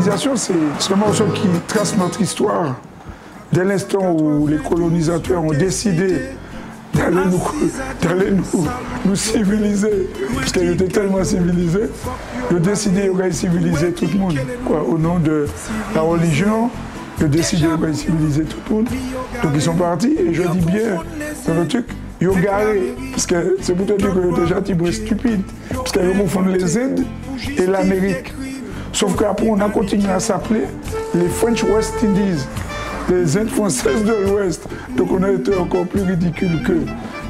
civilisation, c'est un morceau qui trace notre histoire. Dès l'instant où les colonisateurs ont décidé d'aller nous civiliser, parce qu'ils étaient tellement civilisés, ils ont décidé de civiliser tout le monde. Quoi, au nom de la religion, ils ont décidé de civiliser tout le monde. Donc ils sont partis, et je dis bien, dans le truc, ils ont garé, parce que c'est pour te dire qu'ils étaient gentiment stupides, parce qu'ils confondent les Indes et l'Amérique. Sauf qu'après, on a continué à s'appeler les French West Indies, les Indes françaises de l'Ouest. Donc on a été encore plus ridicule qu'eux.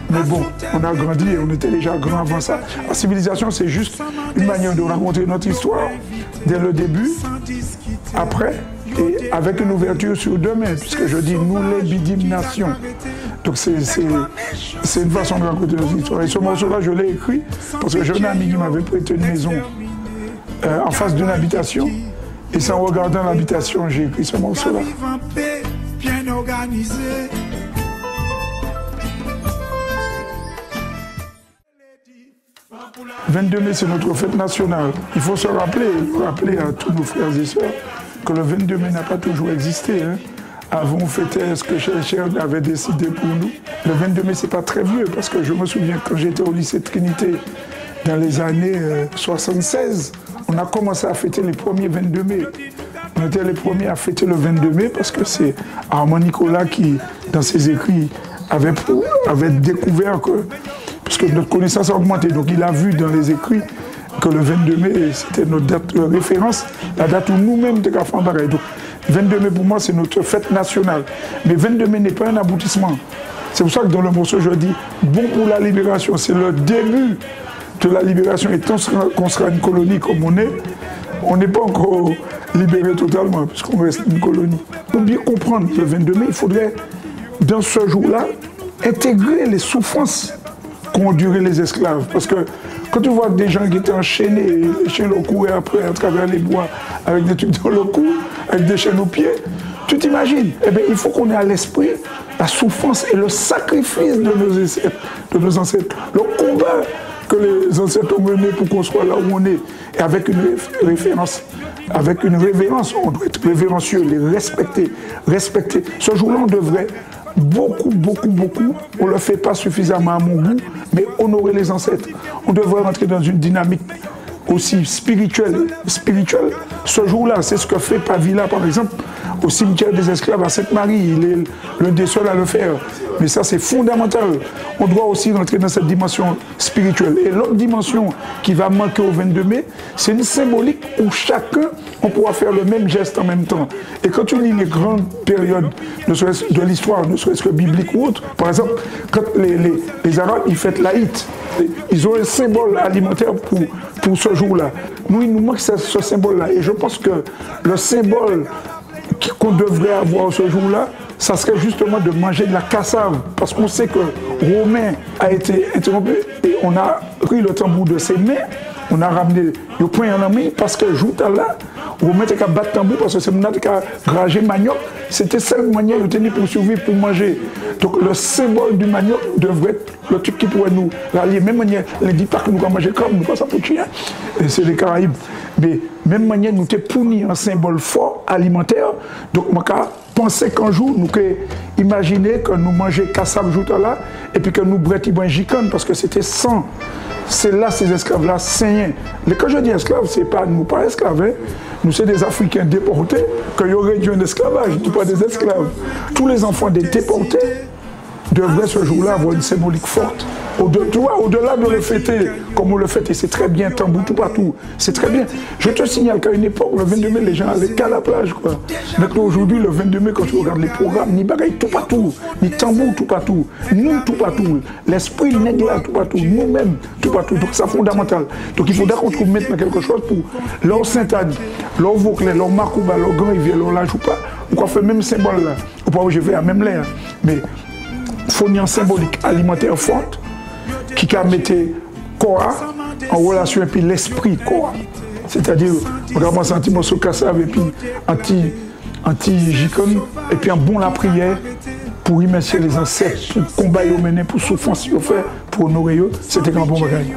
Mais bon, on a grandi et on était déjà grand avant ça. La civilisation, c'est juste une manière de raconter notre histoire dès le début, après, et avec une ouverture sur demain, puisque je dis nous les bidim nations. Donc c'est une façon de raconter notre histoire. Et ce morceau-là, je l'ai écrit parce que j'ai un ami qui m'avait prêté une maison en face d'une habitation. Et c'est en regardant l'habitation, j'ai écrit ce morceau-là. 22 mai, c'est notre fête nationale. Il faut se rappeler à tous nos frères et sœurs que le 22 mai n'a pas toujours existé. Hein. Avant, on fêtait ce que Cher avait décidé pour nous. Le 22 mai, c'est pas très vieux, parce que je me souviens quand j'étais au lycée de Trinité, dans les années 76, on a commencé à fêter les premiers 22 mai. On était les premiers à fêter le 22 mai parce que c'est Armand Nicolas qui, dans ses écrits, avait découvert que, parce que notre connaissance a augmenté, donc il a vu dans les écrits que le 22 mai, c'était notre date de référence, la date où nous-mêmes de Kafambaray. Donc 22 mai pour moi, c'est notre fête nationale. Mais 22 mai n'est pas un aboutissement. C'est pour ça que dans le morceau, je dis, bon pour la libération, c'est le début de la libération. Et tant qu'on sera une colonie comme on n'est pas encore libéré totalement, puisqu'on reste une colonie. Pour bien comprendre le 22 mai, il faudrait, dans ce jour-là, intégrer les souffrances qu'ont enduré les esclaves. Parce que quand tu vois des gens qui étaient enchaînés, les chaînes au cou et après à travers les bois, avec des trucs dans le cou, avec des chaînes aux pieds, tu t'imagines? Eh bien, il faut qu'on ait à l'esprit la souffrance et le sacrifice de nos ancêtres, le combat que les ancêtres ont mené pour qu'on soit là où on est. Et avec une référence, avec une révérence, on doit être révérencieux, les respecter. Ce jour-là, on devrait beaucoup, on ne le fait pas suffisamment à mon goût, mais honorer les ancêtres. On devrait rentrer dans une dynamique aussi spirituelle. Ce jour-là, c'est ce que fait Pavila, par exemple, au cimetière des esclaves à Sainte-Marie. Il est l'un des seuls à le faire. Mais ça, c'est fondamental. On doit aussi rentrer dans cette dimension spirituelle. Et l'autre dimension qui va manquer au 22 mai, c'est une symbolique où chacun, on pourra faire le même geste en même temps. Et quand tu lis les grandes périodes de l'histoire, ne serait-ce que biblique ou autre, par exemple, quand les Arabes, ils fêtent l'Aït, ils ont un symbole alimentaire pour ce jour-là. Nous, il nous manque ce symbole-là. Et je pense que le symbole qu'on devrait avoir ce jour-là, ça serait justement de manger de la cassave. Parce qu'on sait que Romain a été interrompu et on a pris le tambour de ses mains, on a ramené le point en ami parce que jour là, Romain était qu'à battre tambour parce que c'est mon qu'à grager manioc. C'était seule manière de tenir pour survivre, pour manger. Donc le symbole du manioc devrait être le truc qui pourrait nous rallier. Même manière, les dit pas que nous allons manger comme nous, pas ça pour chien. C'est les Caraïbes. Mais même manière, nous t'es puni un symbole fort alimentaire. Donc, moi, penser qu'un jour, nous imaginer que nous mangeons cassab jour là, et puis que nous bretons jicane, parce que c'était sang. C'est là, ces esclaves-là saignaient. Quand je dis esclaves, c'est pas nous, pas esclaves. Hein. Nous, c'est des Africains déportés, qu'il y aurait dû un esclavage, nous pas des esclaves. Tous les enfants des déportés devraient ce jour-là avoir une symbolique forte. Au-delà de le fêter comme on le fête, et c'est très bien, tambour tout partout, c'est très bien. Je te signale qu'à une époque, le 22 mai, les gens allaient qu'à la plage, quoi. Maintenant, aujourd'hui, le 22 mai, quand tu regardes les programmes, ni bagaille tout partout, ni tambour tout partout, nous tout partout, l'esprit nègre là tout partout, nous-mêmes tout partout. Donc, c'est fondamental. Donc, il faudra qu'on trouve maintenant quelque chose pour leur Saint-Anne, leur Vauclé, leur Macouba, leur Grand Rivière, leur Lajoupa, ou qu'on fait même symbole là. Ou pas où je vais à même l'air. Mais il faut une symbolique alimentaire forte qui a mis Kora en relation et puis l'esprit Kora. C'est-à-dire, on va avoir senti morceau cassave et puis anti-jicon et puis un bon la prière pour remercier les ancêtres, pour combat au mené, pour souffrance au fait, pour honorer eux. C'était un bon bagage.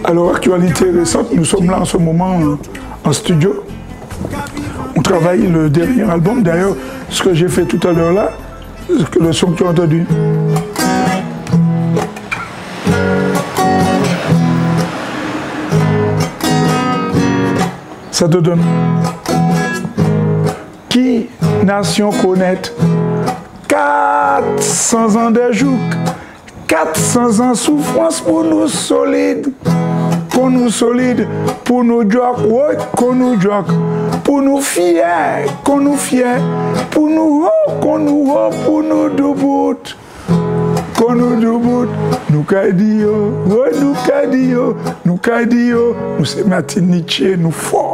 Alors, actualité récente, nous sommes là en ce moment en studio On travaille le dernier album. D'ailleurs, ce que j'ai fait tout à l'heure là, le son que tu as entendu. Ça te donne. Qui nation connaît 400 ans de jouk, 400 ans de souffrance pour nous solides, pour nous solides, pour nous jock, oui, qu'on nous jock, pour nous fiers, qu'on nous fiers, pour nous haut, qu'on nous haut, pour nous debout, qu'on nous debout, nous cadio, oui, nous cadio, nous c'est Martin Nietzsche, nous fort.